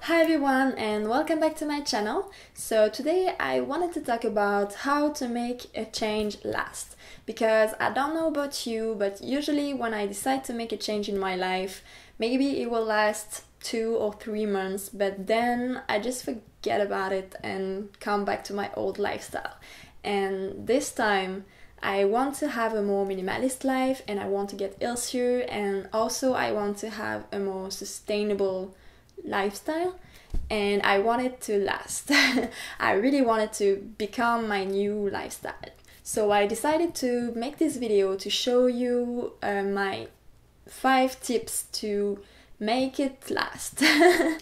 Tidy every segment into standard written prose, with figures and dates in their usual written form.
Hi everyone and welcome back to my channel. So today I wanted to talk about how to make a change last, because I don't know about you, but usually when I decide to make a change in my life, maybe it will last 2 or 3 months, but then I just forget about it and come back to my old lifestyle. And this time I want to have a more minimalist life, and I want to get healthier, and also I want to have a more sustainable lifestyle, and I want it to last. I really wanted to become my new lifestyle. So I decided to make this video to show you my 5 tips to make it last.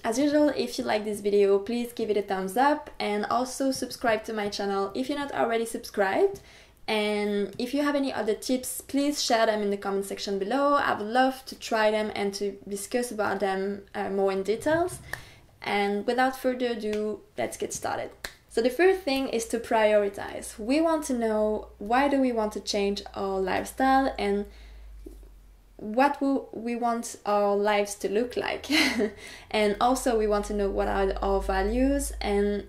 As usual, if you like this video, please give it a thumbs up and also subscribe to my channel if you're not already subscribed. And if you have any other tips, please share them in the comment section below. I would love to try them and to discuss about them more in details. And without further ado, let's get started. So the first thing is to prioritize. We want to know, why do we want to change our lifestyle, and what we want our lives to look like. And also we want to know what are our values and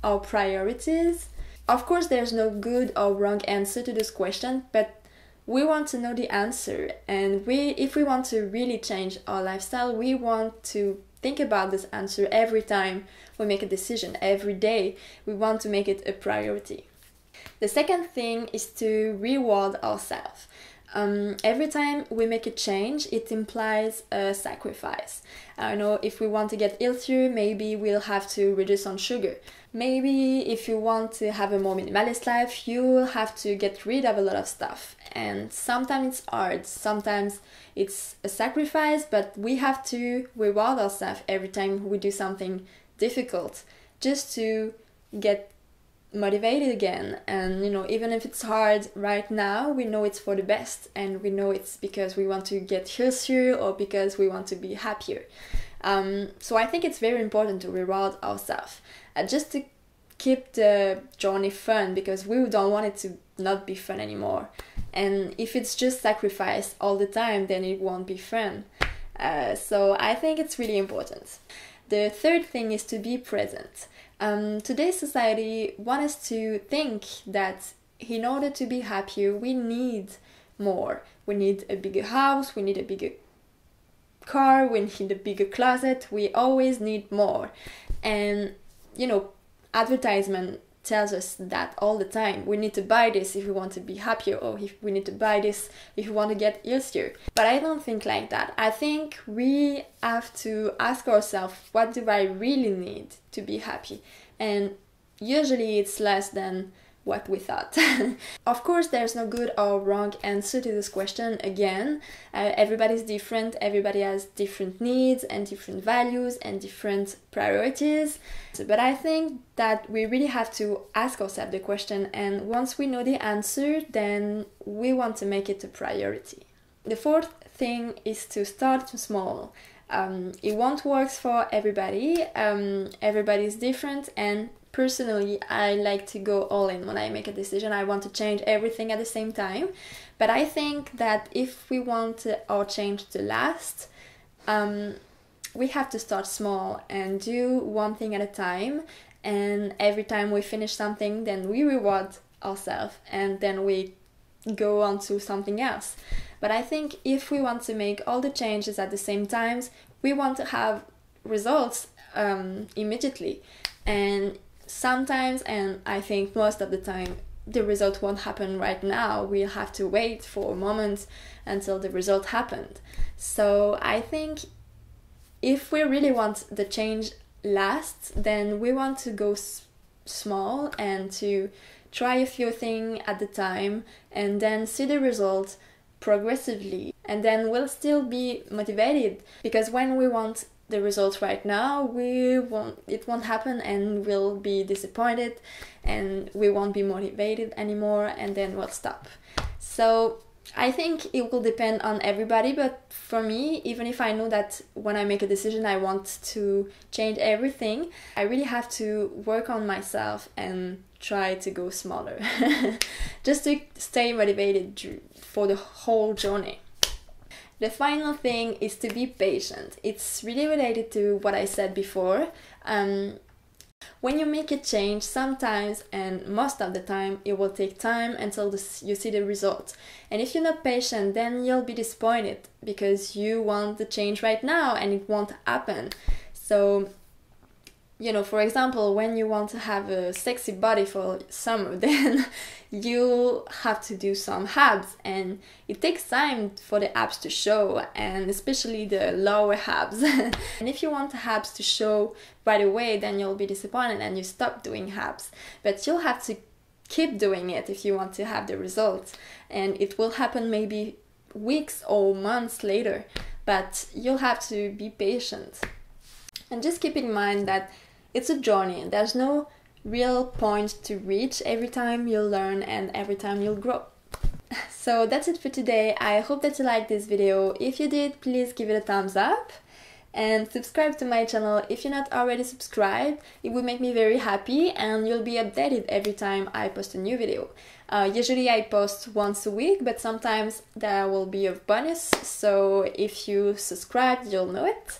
our priorities. Of course, there's no good or wrong answer to this question, but we want to know the answer. And if we want to really change our lifestyle, we want to think about this answer every time we make a decision, every day. We want to make it a priority. The second thing is to reward ourselves. Every time we make a change, it implies a sacrifice. I don't know, if we want to get healthier, maybe we'll have to reduce on sugar. Maybe if you want to have a more minimalist life, you will have to get rid of a lot of stuff. And sometimes it's hard, sometimes it's a sacrifice, but we have to reward ourselves every time we do something difficult, just to get motivated again. And even if it's hard right now, we know it's for the best, and we know it's because we want to get healthier or because we want to be happier. So I think it's very important to reward ourselves, just to keep the journey fun, because we don't want it to not be fun anymore. And if it's just sacrifice all the time, then it won't be fun. So I think it's really important. The third thing is to be present. Today's society wants us to think that in order to be happier, we need more. We need a bigger house, we need a bigger car, we need a bigger closet, we always need more. And advertisement tells us that all the time. We need to buy this if we want to be happier, or if we need to buy this if we want to get healthier. But I don't think like that. I think we have to ask ourselves, what do I really need to be happy? And usually it's less than what we thought. Of course, there's no good or wrong answer to this question. Again, everybody's different, everybody has different needs and different values and different priorities. But I think that we really have to ask ourselves the question, and once we know the answer, then we want to make it a priority. The fourth thing is to start small. It won't work for everybody. Everybody's different, and personally, I like to go all in when I make a decision. I want to change everything at the same time. But I think that if we want our change to last, we have to start small and do one thing at a time. And every time we finish something, then we reward ourselves, and then we go on to something else. But I think if we want to make all the changes at the same time, we want to have results immediately. And sometimes, and I think most of the time, the result won't happen right now. We'll have to wait for a moment until the result happened. So I think if we really want the change last, then we want to go small and to try a few things at the time, and then see the result progressively. And then we'll still be motivated, because when we want the results right now, it won't happen, and we'll be disappointed, and we won't be motivated anymore, and then we'll stop. So I think it will depend on everybody, but for me, even if I know that when I make a decision I want to change everything, I really have to work on myself and try to go smaller just to stay motivated for the whole journey. The final thing is to be patient. It's really related to what I said before. When you make a change, sometimes and most of the time it will take time until you see the result. And if you're not patient, then you'll be disappointed because you want the change right now and it won't happen. So, you know, for example, when you want to have a sexy body for summer, then you have to do some abs, and it takes time for the abs to show, and especially the lower abs. And if you want the abs to show right away, then you'll be disappointed and you stop doing abs. But you'll have to keep doing it if you want to have the results, and it will happen maybe weeks or months later, but you'll have to be patient. And just keep in mind that it's a journey. There's no real point to reach. Every time you'll learn and every time you'll grow. So that's it for today. I hope that you liked this video. If you did, please give it a thumbs up and subscribe to my channel if you're not already subscribed. It would make me very happy and you'll be updated every time I post a new video. Usually I post once a week, but sometimes there will be a bonus, so if you subscribe, you'll know it.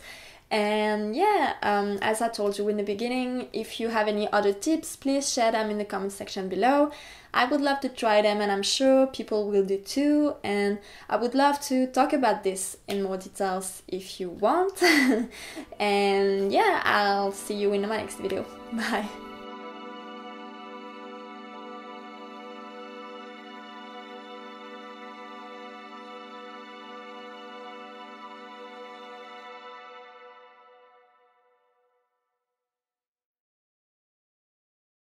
And yeah, as I told you in the beginning, if you have any other tips, please share them in the comment section below. I would love to try them, and I'm sure people will do too, and I would love to talk about this in more details if you want. And yeah, I'll see you in my next video. Bye!